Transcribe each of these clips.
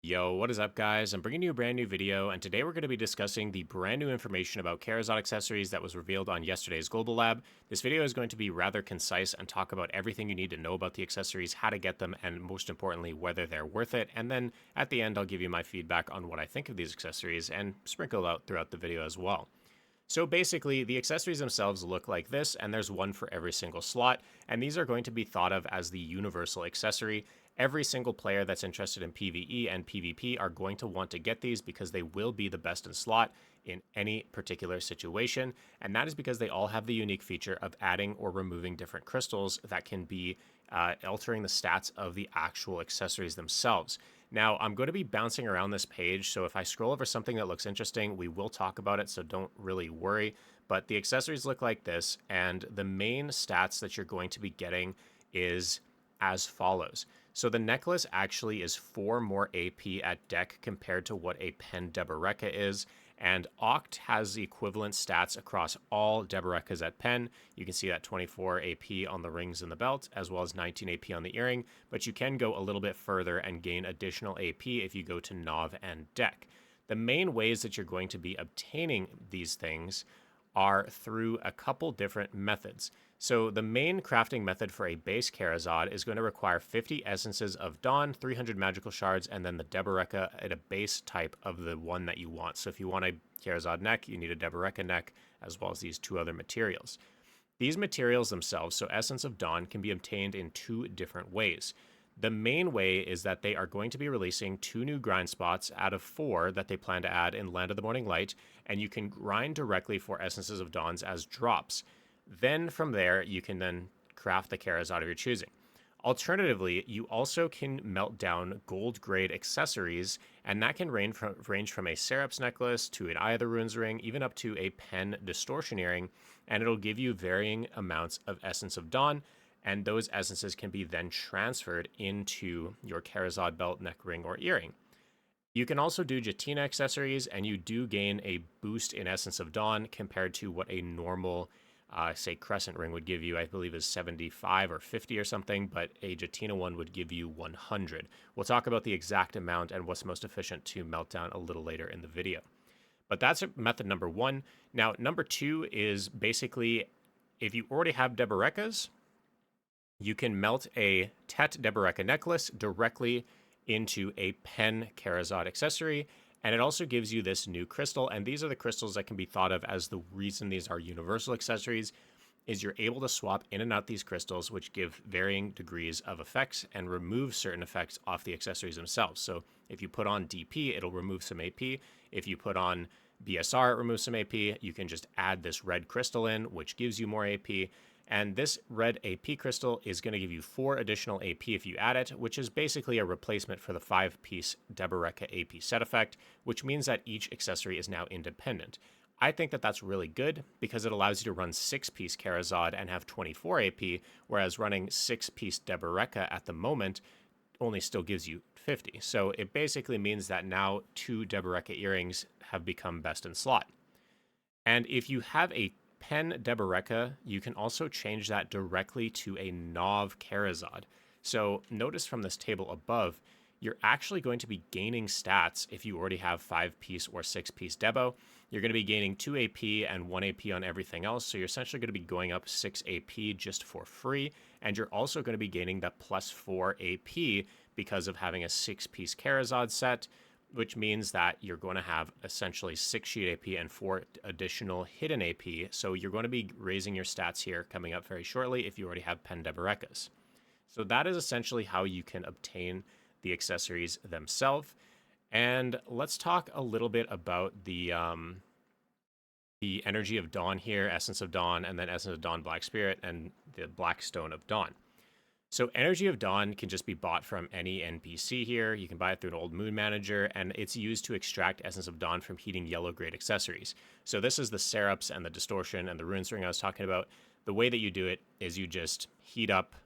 Yo, what is up, guys? I'm bringing you a brand new video, and today we're going to be discussing the brand new information about Karazad Accessories that was revealed on yesterday's Global Lab. This video is going to be rather concise and talk about everything you need to know about the accessories, how to get them, and most importantly, whether they're worth it. And then at the end, I'll give you my feedback on what I think of these accessories and sprinkle out throughout the video as well. So basically, the accessories themselves look like this, and there's one for every single slot, and these are going to be thought of as the universal accessory. Every single player that's interested in PvE and PvP are going to want to get these because they will be the best in slot in any particular situation, and that is because they all have the unique feature of adding or removing different crystals that can be altering the stats of the actual accessories themselves. Now, I'm going to be bouncing around this page, so if I scroll over something that looks interesting, we will talk about it, so don't really worry. But the accessories look like this, and the main stats that you're going to be getting is as follows. So the necklace actually is 4 more AP at deck compared to what a Pen Deboreka is, and Oct has the equivalent stats across all Deberekas at Pen. You can see that 24 AP on the rings and the belt, as well as 19 AP on the earring, but you can go a little bit further and gain additional AP if you go to Nov and deck. The main ways that you're going to be obtaining these things are through a couple different methods. So the main crafting method for a base Karazad is going to require 50 essences of Dawn, 300 magical shards, and then the Deboreka at a base type of the one that you want. So if you want a Karazad neck, you need a Deboreka neck, as well as these 2 other materials. These materials themselves, so Essence of Dawn, can be obtained in 2 different ways. The main way is that they are going to be releasing 2 new grind spots out of 4 that they plan to add in Land of the Morning Light, and you can grind directly for Essences of Dawns as drops. Then from there, you can then craft the Karazad of your choosing. Alternatively, you also can melt down gold grade accessories, and that can range from a Serap's necklace to an Eye of the Runes ring, even up to a Pen distortion earring, and it'll give you varying amounts of Essence of Dawn, and those essences can be then transferred into your Karazad belt, neck ring, or earring. You can also do Jatina accessories, and you do gain a boost in Essence of Dawn compared to what a normal, say, Crescent ring would give you. I believe is 75 or 50 or something, but a Jatina one would give you 100. We'll talk about the exact amount and what's most efficient to melt down a little later in the video. But that's method number 1. Now, number 2 is basically if you already have Deberekas, you can melt a Tet Deboreka necklace directly into a Pen Karazad accessory, and it also gives you this new crystal, and these are the crystals that can be thought of as the reason these are universal accessories, is you're able to swap in and out these crystals, which give varying degrees of effects and remove certain effects off the accessories themselves. So if you put on DP, it'll remove some AP. If you put on BSR, it removes some AP. You can just add this red crystal in, which gives you more AP. And this red AP crystal is going to give you 4 additional AP if you add it, which is basically a replacement for the 5-piece Deboreka AP set effect, which means that each accessory is now independent. I think that that's really good because it allows you to run 6-piece Karazad and have 24 AP, whereas running 6-piece Deboreka at the moment only still gives you 50. So it basically means that now 2 Deboreka earrings have become best in slot. And if you have a Pen Deboreka, you can also change that directly to a Nov Karazad. So notice from this table above, you're actually going to be gaining stats if you already have 5-piece or 6-piece Debo. You're going to be gaining 2 AP and 1 AP on everything else, so you're essentially going to be going up 6 AP just for free, and you're also going to be gaining that plus 4 AP because of having a 6-piece Karazad set, which means that you're going to have essentially 6 sheet AP and 4 additional hidden AP. So you're going to be raising your stats here coming up very shortly if you already have Pen Deberekas. So that is essentially how you can obtain the accessories themselves. And let's talk a little bit about the Energy of Dawn here, Essence of Dawn, and then Essence of Dawn Black Spirit, and the Blackstone of Dawn. So Energy of Dawn can just be bought from any NPC here. You can buy it through an old Moon Manager, and it's used to extract Essence of Dawn from heating yellow grade accessories. So this is the Seraps and the Distortion and the Runes Ring I was talking about. The way that you do it is you just heat up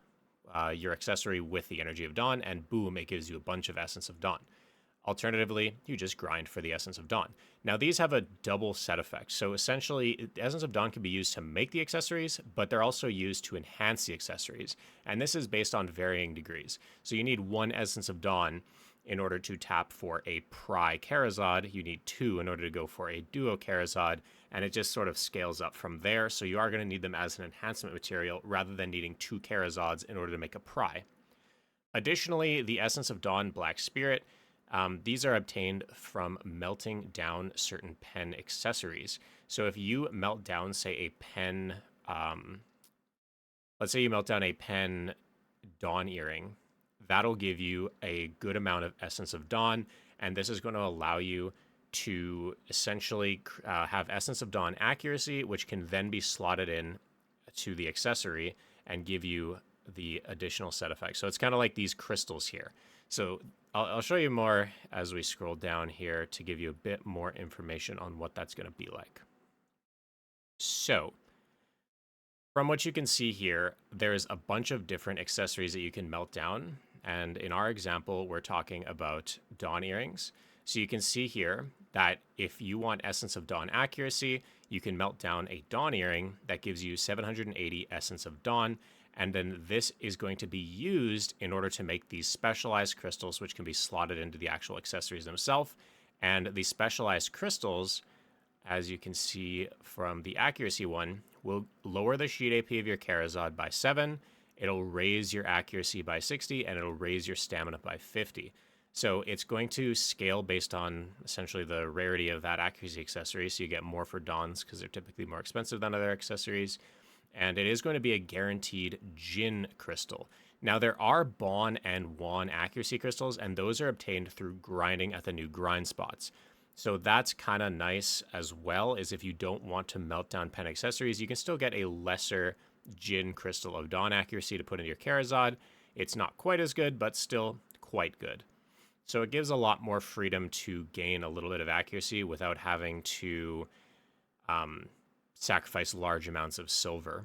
your accessory with the Energy of Dawn, and boom, it gives you a bunch of Essence of Dawn. Alternatively, you just grind for the Essence of Dawn. Now, these have a double set effect. So essentially, Essence of Dawn can be used to make the accessories, but they're also used to enhance the accessories. And this is based on varying degrees. So you need 1 Essence of Dawn in order to tap for a Pry Karazad. You need 2 in order to go for a Duo Karazad, and it just sort of scales up from there. So you are going to need them as an enhancement material rather than needing 2 Karazads in order to make a Pry. Additionally, the Essence of Dawn Black Spirit, these are obtained from melting down certain pen accessories. So if you melt down, say, a pen, let's say you melt down a pen Dawn earring, that'll give you a good amount of Essence of Dawn, and this is going to allow you to essentially have Essence of Dawn accuracy, which can then be slotted in to the accessory and give you the additional set effects. So it's kind of like these crystals here. So I'll show you more as we scroll down here to give you a bit more information on what that's going to be like. So from what you can see here, there's a bunch of different accessories that you can melt down. And in our example, we're talking about Dawn earrings. So you can see here that if you want Essence of Dawn accuracy, you can melt down a Dawn earring that gives you 780 Essence of Dawn. And then this is going to be used in order to make these specialized crystals, which can be slotted into the actual accessories themselves. And these specialized crystals, as you can see from the accuracy one, will lower the sheet AP of your Karazad by 7. It'll raise your accuracy by 60, and it'll raise your stamina by 50. So it's going to scale based on essentially the rarity of that accuracy accessory. So you get more for Dawns because they're typically more expensive than other accessories. And it is going to be a guaranteed Jin crystal. Now, there are Bon and Wan accuracy crystals, and those are obtained through grinding at the new grind spots. So that's kind of nice as well, is if you don't want to melt down pen accessories, you can still get a lesser Jin crystal of Dawn accuracy to put into your Karazad. It's not quite as good, but still quite good. So it gives a lot more freedom to gain a little bit of accuracy without having to sacrifice large amounts of silver.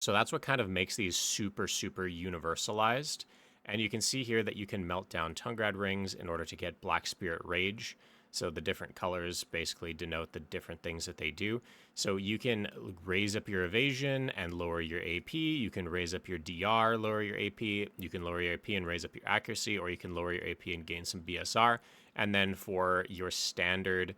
So that's what kind of makes these super, super universalized. And you can see here that you can melt down Tungrad rings in order to get Black Spirit Rage. So the different colors basically denote the different things that they do. So you can raise up your evasion and lower your AP. You can raise up your DR, lower your AP. You can lower your AP and raise up your accuracy, or you can lower your AP and gain some BSR. And then for your standard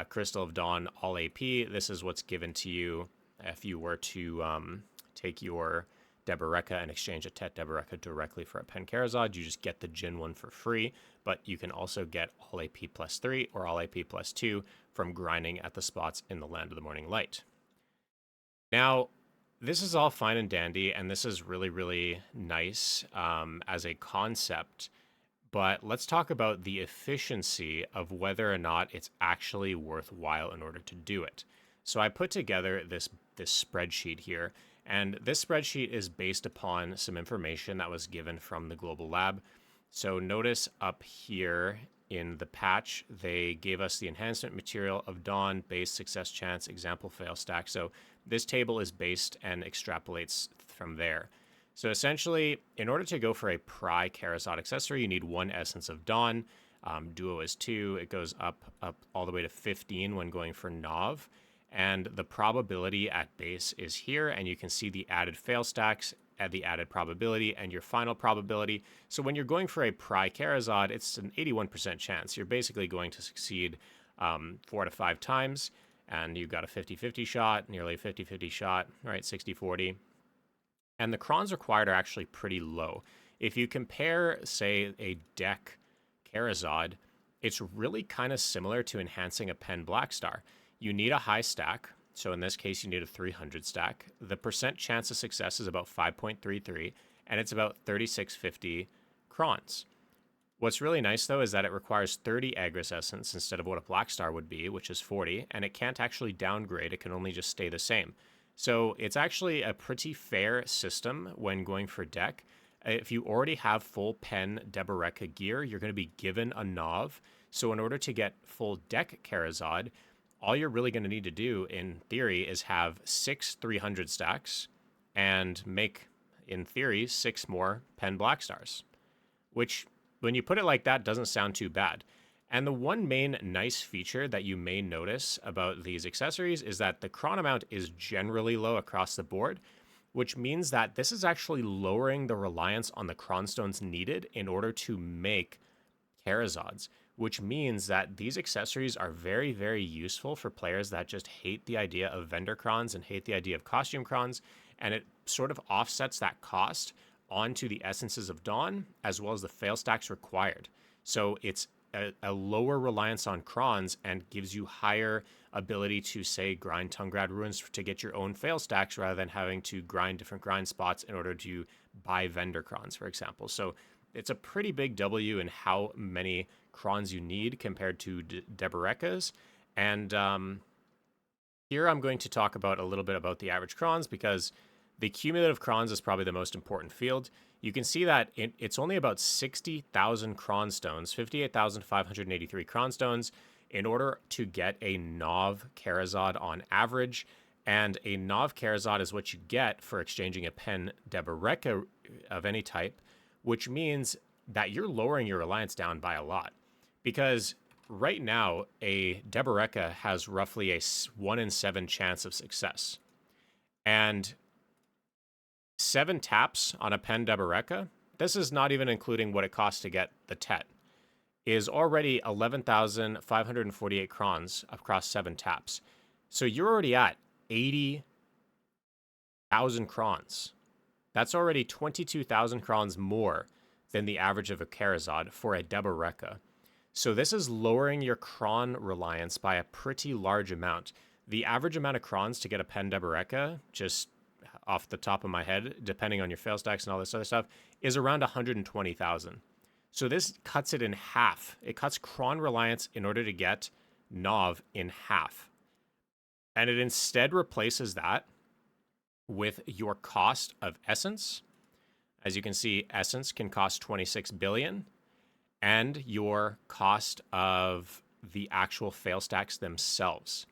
Crystal of Dawn all AP, this is what's given to you if you were to take your Deboreka and exchange a Tet Deboreka directly for a Pen Karazad. You just get the Jin one for free, but you can also get all AP plus 3 or all AP plus 2 from grinding at the spots in the Land of the Morning Light. Now, this is all fine and dandy, and this is really, really nice as a concept, but let's talk about the efficiency of whether or not it's actually worthwhile in order to do it. So I put together this spreadsheet here, and this spreadsheet is based upon some information that was given from the Global Lab. So notice up here in the patch, they gave us the enhancement material of Dawn, base, success chance, example, fail stack. So this table is based and extrapolates from there. So essentially, in order to go for a Pry Karazad accessory, you need 1 Essence of Dawn. Duo is 2. It goes up all the way to 15 when going for Nov. And the probability at base is here, and you can see the added fail stacks at the added probability and your final probability. So when you're going for a Pry Karazad, it's an 81% chance. You're basically going to succeed 4 to 5 times, and you've got a 50-50 shot, nearly a 50-50 shot, right, 60-40. And the crons required are actually pretty low. If you compare, say, a deck Karazad, it's really kind of similar to enhancing a Pen Blackstar. You need a high stack, so in this case, you need a 300 stack. The percent chance of success is about 5.33, and it's about 3650 crons. What's really nice, though, is that it requires 30 Agris Essence instead of what a Blackstar would be, which is 40, and it can't actually downgrade. It can only just stay the same. So it's actually a pretty fair system when going for deck. If you already have full Pen Deboreka gear, you're going to be given a Nov. So in order to get full deck Karazad, all you're really going to need to do, in theory, is have 6 300 stacks and make, in theory, 6 more Pen Blackstars, which, when you put it like that, doesn't sound too bad. And the one main nice feature that you may notice about these accessories is that the cron amount is generally low across the board, which means that this is actually lowering the reliance on the cron stones needed in order to make Karazads, which means that these accessories are very, very useful for players that just hate the idea of vendor crons and hate the idea of costume crons, and it sort of offsets that cost onto the essences of Dawn as well as the fail stacks required. So it's a lower reliance on crons and gives you higher ability to, say, grind Tungrad ruins to get your own fail stacks rather than having to grind different grind spots in order to buy vendor crons, for example. So it's a pretty big W in how many crons you need compared to Deberekas. And here I'm going to talk about a little bit about the average crons because the cumulative crons is probably the most important field. You can see that it's only about 60,000 cron stones, 58,583 cron stones, in order to get a Nov Karazad on average. And a Nov Karazad is what you get for exchanging a Pen Debereka of any type, which means that you're lowering your reliance down by a lot. Because right now, a Debereka has roughly a 1 in 7 chance of success. And 7 taps on a Pen Debereka, this is not even including what it costs to get the Tet, is already 11,548 crons across 7 taps. So you're already at 80,000 crons. That's already 22,000 crons more than the average of a Karazad for a Debereka. So this is lowering your cron reliance by a pretty large amount. The average amount of crons to get a Pen Debereka, just off the top of my head, depending on your fail stacks and all this other stuff, is around 120,000. So this cuts it in half. It cuts cron reliance in order to get Nov in half. And it instead replaces that with your cost of essence. As you can see, essence can cost 26 billion, and your cost of the actual fail stacks themselves.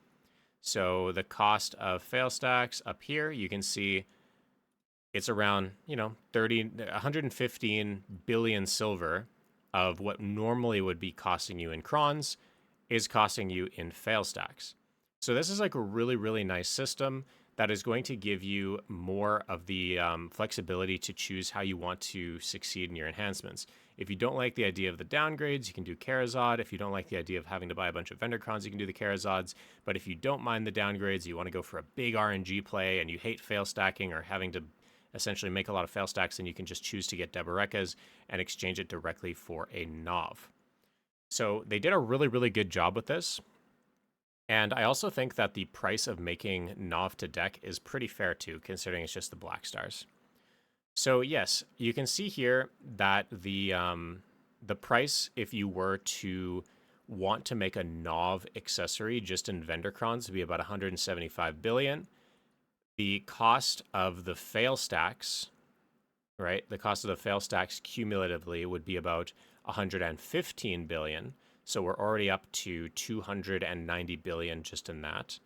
So the cost of fail stacks up here, you can see it's around, 115 billion silver of what normally would be costing you in crons is costing you in fail stacks. So this is like a really, really nice system that is going to give you more of the flexibility to choose how you want to succeed in your enhancements. If you don't like the idea of the downgrades, you can do Karazad. If you don't like the idea of having to buy a bunch of vendor crons, you can do the Karazads. But if you don't mind the downgrades, you want to go for a big RNG play and you hate fail stacking or having to essentially make a lot of fail stacks, then you can just choose to get Deberekas and exchange it directly for a Nov. So they did a really, really good job with this. And I also think that the price of making Nov to deck is pretty fair too, considering it's just the black stars. So yes, you can see here that the price, if you were to want to make a Nov accessory just in vendor crons, would be about 175 billion. The cost of the fail stacks, right? The cost of the fail stacks cumulatively would be about 115 billion. So we're already up to 290 billion just in that.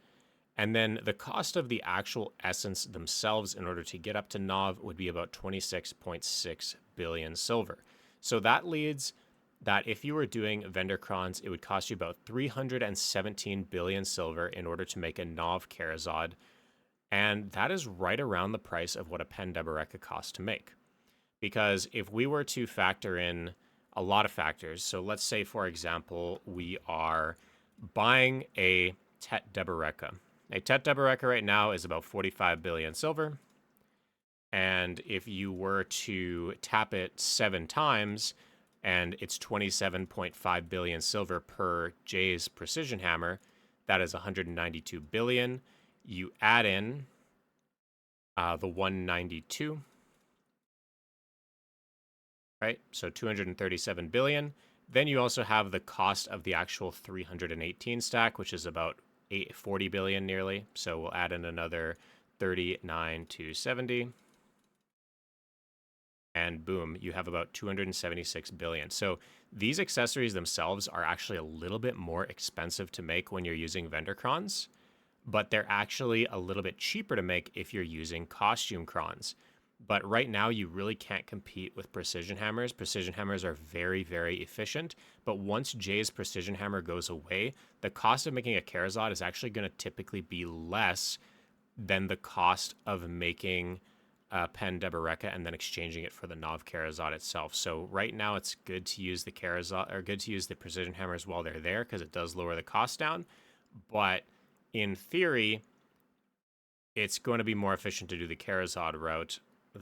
And then the cost of the actual essence themselves in order to get up to Nov would be about 26.6 billion silver. So that leads that if you were doing vendor crons, it would cost you about 317 billion silver in order to make a Nov Karazad. And that is right around the price of what a Pen Debereka costs to make. Because if we were to factor in a lot of factors, so let's say, for example, we are buying a Tet Debereka. A Tet Debereka right now is about 45 billion silver. And if you were to tap it 7 times, and it's 27.5 billion silver per Jay's precision hammer, that is 192 billion. You add in the 192, right? So 237 billion. Then you also have the cost of the actual 318 stack, which is about 40 billion nearly. So we'll add in another 39 to 70. And boom, you have about 276 billion. So these accessories themselves are actually a little bit more expensive to make when you're using vendor crons, but they're actually a little bit cheaper to make if you're using costume crons. But right now, you really can't compete with precision hammers. Precision hammers are very, very efficient. But once Jay's precision hammer goes away, the cost of making a Karazad is actually going to typically be less than the cost of making pen Deboreka and then exchanging it for the Nov Karazad itself. So right now it's good to use the Karazad, or good to use the precision hammers while they're there because it does lower the cost down. But in theory, it's going to be more efficient to do the Karazad route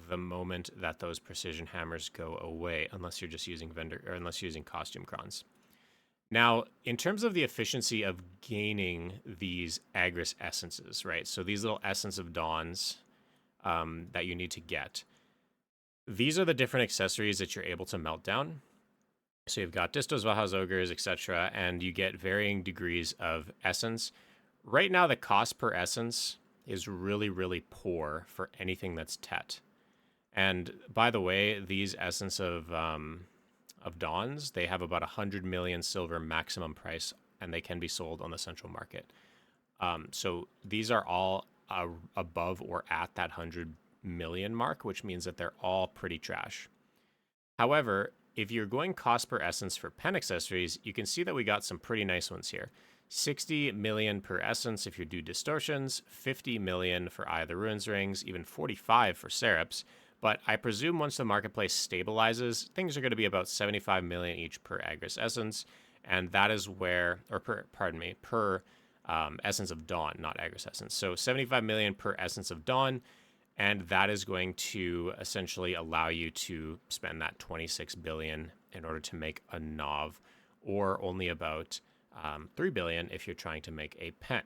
the moment that those precision hammers go away, unless you're just using vendor, or unless you're using costume crons. Now, in terms of the efficiency of gaining these Agris essences, right? So these little Essence of Dawns that you need to get. These are the different accessories that you're able to melt down. So you've got Distos, Valhaz, Ogres, etc., and you get varying degrees of essence. Right now, the cost per essence is really, really poor for anything that's Tet. And by the way, these Essence of Dawns, they have about 100 million silver maximum price, and they can be sold on the central market. So these are all above or at that 100 million mark, which means that they're all pretty trash. However, if you're going cost per essence for pen accessories, you can see that we got some pretty nice ones here. 60 million per essence if you do distortions, 50 million for Eye of the Ruins rings, even 45 for Seraps. But I presume once the marketplace stabilizes, things are going to be about 75 million each per Agris essence. And that is where, or per Essence of Dawn, not Agris Essence. So 75 million per Essence of Dawn. And that is going to essentially allow you to spend that 26 billion in order to make a Nov, or only about 3 billion if you're trying to make a pen.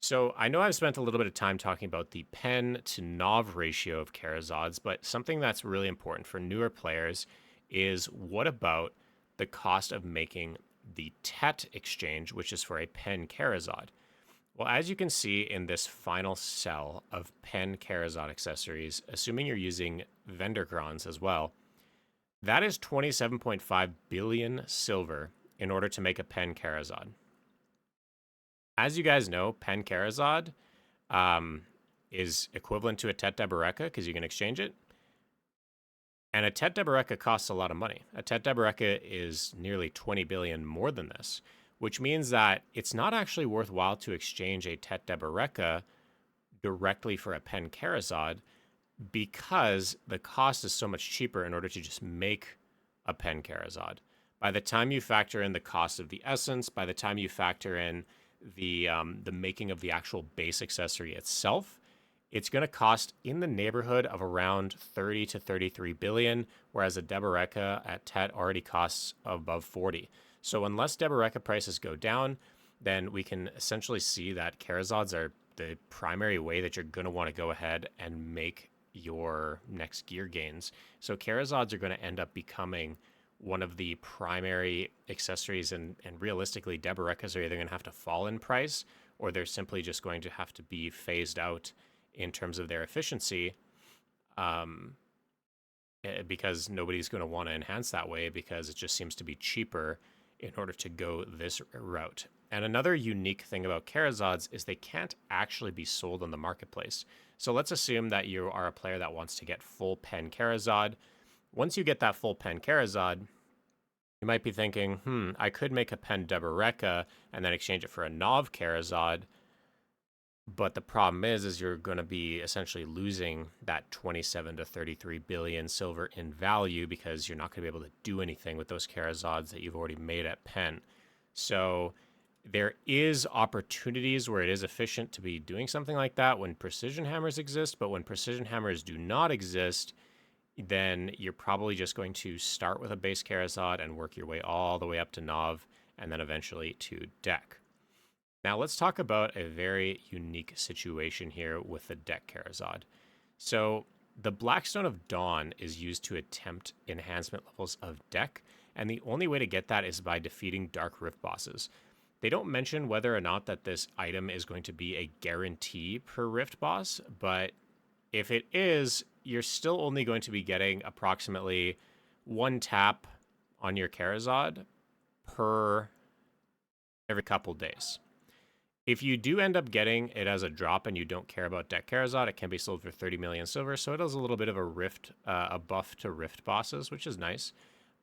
So I know I've spent a little bit of time talking about the pen to Nov ratio of Karazads, but something that's really important for newer players is, what about the cost of making the Tet exchange, which is for a pen Karazad? Well, as you can see in this final cell of pen Karazad accessories, assuming you're using vendor crons as well, that is 27.5 billion silver in order to make a pen Karazad. As you guys know, pen Karazad is equivalent to a Tet Deboreka because you can exchange it. And a Tet Deboreka costs a lot of money. A Tet Deboreka is nearly 20 billion more than this, which means that it's not actually worthwhile to exchange a Tet Deboreka directly for a pen Karazad, because the cost is so much cheaper in order to just make a pen Karazad. By the time you factor in the cost of the essence, by the time you factor in the making of the actual base accessory itself, it's going to cost in the neighborhood of around 30 to 33 billion, whereas a Deboreka at Tet already costs above 40. So unless Deboreka prices go down, then we can essentially see that Karazads are the primary way that you're going to want to go ahead and make your next gear gains. So Karazads are going to end up becoming one of the primary accessories, and realistically, Deberekas are either going to have to fall in price, or they're simply just going to have to be phased out in terms of their efficiency, because nobody's going to want to enhance that way, because it just seems to be cheaper in order to go this route. And another unique thing about Karazads is they can't actually be sold on the marketplace. So let's assume that you are a player that wants to get full pen Karazad. Once you get that full pen Karazad, you might be thinking, I could make a pen Deboreka and then exchange it for a Nov Karazad. But the problem is you're going to be essentially losing that 27 to 33 billion silver in value, because you're not going to be able to do anything with those Karazads that you've already made at pen. So there is opportunities where it is efficient to be doing something like that when precision hammers exist, but when precision hammers do not exist, then you're probably just going to start with a base Karazad and work your way all the way up to Nov, and then eventually to Deck. Now let's talk about a very unique situation here with the Deck Karazad. So the Blackstone of Dawn is used to attempt enhancement levels of Deck, and the only way to get that is by defeating Dark Rift bosses. They don't mention whether or not that this item is going to be a guarantee per Rift boss, but if it is, you're still only going to be getting approximately 1 tap on your Karazad per every couple days. If you do end up getting it as a drop and you don't care about Deck Karazad, it can be sold for 30 million silver, so it has a little bit of a rift, a buff to Rift bosses, which is nice.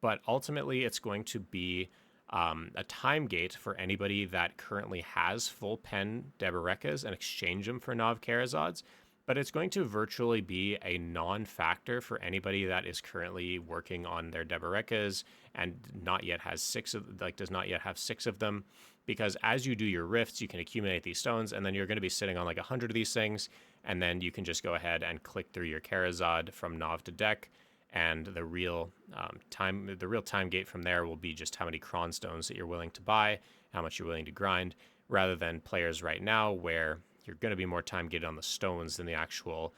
But ultimately, it's going to be a time gate for anybody that currently has full pen Deberekas and exchange them for Nov Karazads. but it's going to virtually be a non-factor for anybody that is currently working on their Debarekas and not yet has does not yet have 6 of them. Because as you do your rifts, you can accumulate these stones, and then you're going to be sitting on like 100 of these things, and then you can just go ahead and click through your Karazad from Nov to Deck, and the real time gate from there will be just how many cron stones that you're willing to buy, how much you're willing to grind, rather than players right now where you're going to be more time gated on the stones than the actual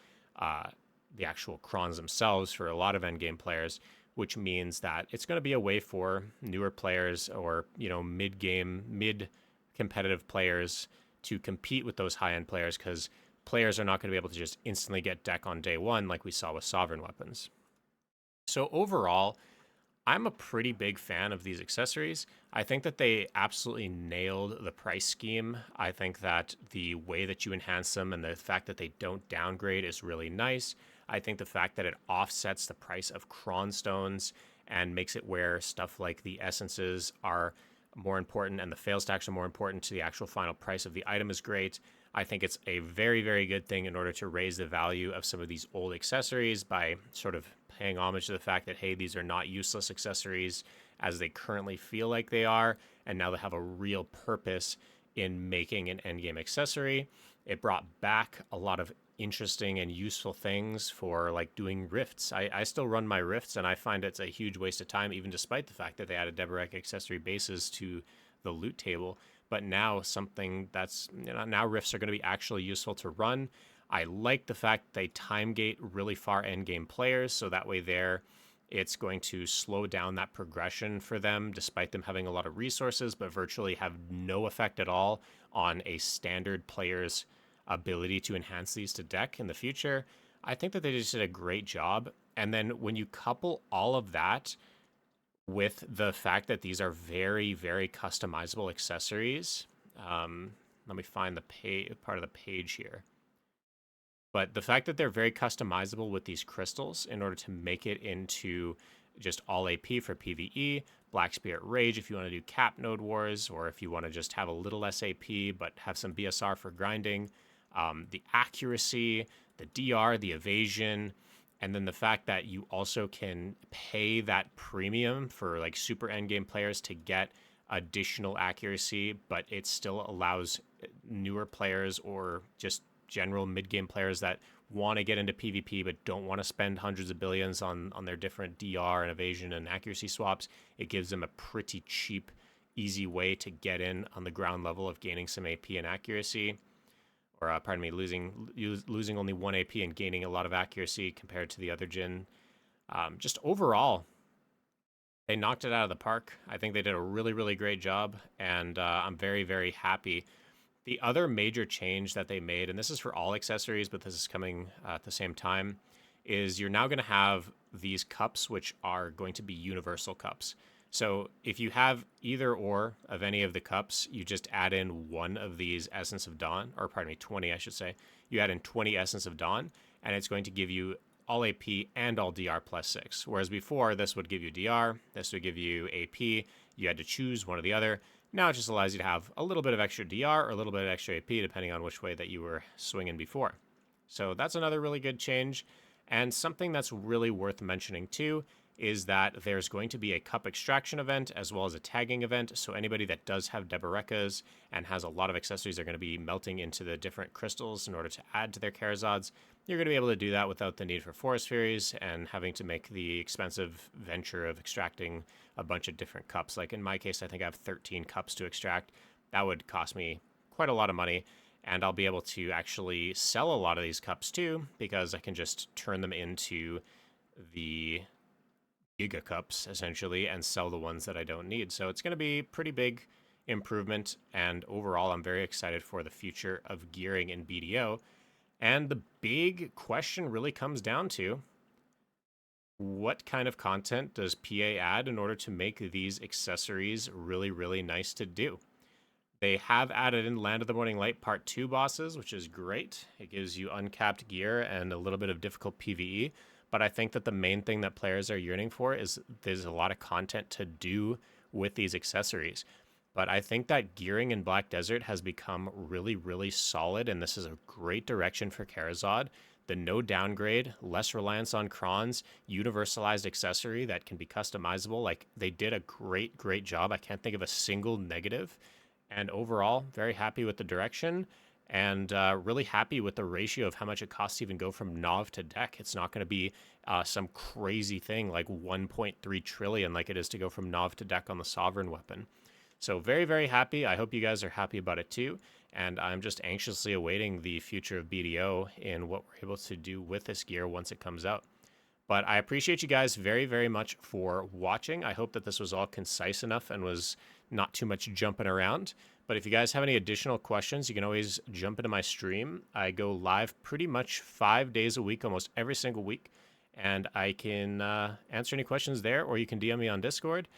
crons themselves for a lot of endgame players, which means that it's going to be a way for newer players or mid competitive players to compete with those high end players, because players are not going to be able to just instantly get deck on day one like we saw with sovereign weapons. So overall, I'm a pretty big fan of these accessories. I think that they absolutely nailed the price scheme. I think that the way that you enhance them and the fact that they don't downgrade is really nice. I think the fact that it offsets the price of cron stones and makes it where stuff like the essences are more important and the fail stacks are more important to the actual final price of the item is great. I think it's a very, very good thing in order to raise the value of some of these old accessories by sort of paying homage to the fact that, hey, these are not useless accessories as they currently feel like they are, and now they have a real purpose in making an endgame accessory. It brought back a lot of interesting and useful things for like doing rifts. I still run my rifts, and I find it's a huge waste of time, even despite the fact that they added Deborek accessory bases to the loot table. But now something that's, now rifts are going to be actually useful to run. I like the fact they time gate really far end game players, so that way it's going to slow down that progression for them, despite them having a lot of resources, but virtually have no effect at all on a standard player's ability to enhance these to deck in the future. I think that they just did a great job. And then when you couple all of that with the fact that these are very, very customizable accessories, let me find the part of the page here. But the fact that they're very customizable with these crystals in order to make it into just all AP for PvE, Black Spirit Rage if you want to do cap node wars, or if you want to just have a little less AP but have some BSR for grinding, the accuracy, the DR, the evasion, and then the fact that you also can pay that premium for like super endgame players to get additional accuracy, but it still allows newer players or just general mid-game players that want to get into PvP but don't want to spend hundreds of billions on their different DR and evasion and accuracy swaps. It gives them a pretty cheap, easy way to get in on the ground level of gaining some AP and accuracy. Or, pardon me, losing only 1 AP and gaining a lot of accuracy compared to the other Jin. Just overall, they knocked it out of the park. I think they did a really, really great job, and I'm very, very happy. The other major change that they made, and this is for all accessories, but this is coming at the same time, is you're now going to have these cups, which are going to be universal cups. So if you have either or of any of the cups, you just add in one of these Essence of Dawn, or pardon me, 20, I should say. You add in 20 Essence of Dawn, and it's going to give you all AP and all DR +6. Whereas before, this would give you DR, this would give you AP. You had to choose one or the other. Now it just allows you to have a little bit of extra DR or a little bit of extra AP, depending on which way that you were swinging before. So that's another really good change. And something that's really worth mentioning too is that there's going to be a cup extraction event as well as a tagging event. So anybody that does have Debarekas and has a lot of accessories are going to be melting into the different crystals in order to add to their Karazads. You're going to be able to do that without the need for Forest Furies and having to make the expensive venture of extracting a bunch of different cups. Like in my case, I think I have 13 cups to extract. That would cost me quite a lot of money. And I'll be able to actually sell a lot of these cups too, because I can just turn them into the Giga Cups, essentially, and sell the ones that I don't need. So it's going to be pretty big improvement, and overall, I'm very excited for the future of gearing in BDO. And the big question really comes down to, what kind of content does PA add in order to make these accessories really, really nice to do? They have added in Land of the Morning Light Part 2 bosses, which is great. It gives you uncapped gear and a little bit of difficult PvE. But I think that the main thing that players are yearning for is there's a lot of content to do with these accessories. But I think that gearing in Black Desert has become really, really solid, and this is a great direction for Karazad. The no downgrade, less reliance on crons, universalized accessory that can be customizable. Like, they did a great, great job. I can't think of a single negative. And overall, very happy with the direction and really happy with the ratio of how much it costs to even go from Nov to deck. It's not going to be some crazy thing like 1.3 trillion like it is to go from Nov to deck on the Sovereign weapon. So very, very happy. I hope you guys are happy about it too. And I'm just anxiously awaiting the future of BDO and what we're able to do with this gear once it comes out. But I appreciate you guys very, very much for watching. I hope that this was all concise enough and was not too much jumping around. But if you guys have any additional questions, you can always jump into my stream. I go live pretty much 5 days a week, almost every single week. And I can answer any questions there, or you can DM me on Discord.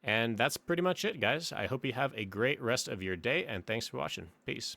And that's pretty much it, guys. I hope you have a great rest of your day, and thanks for watching. Peace.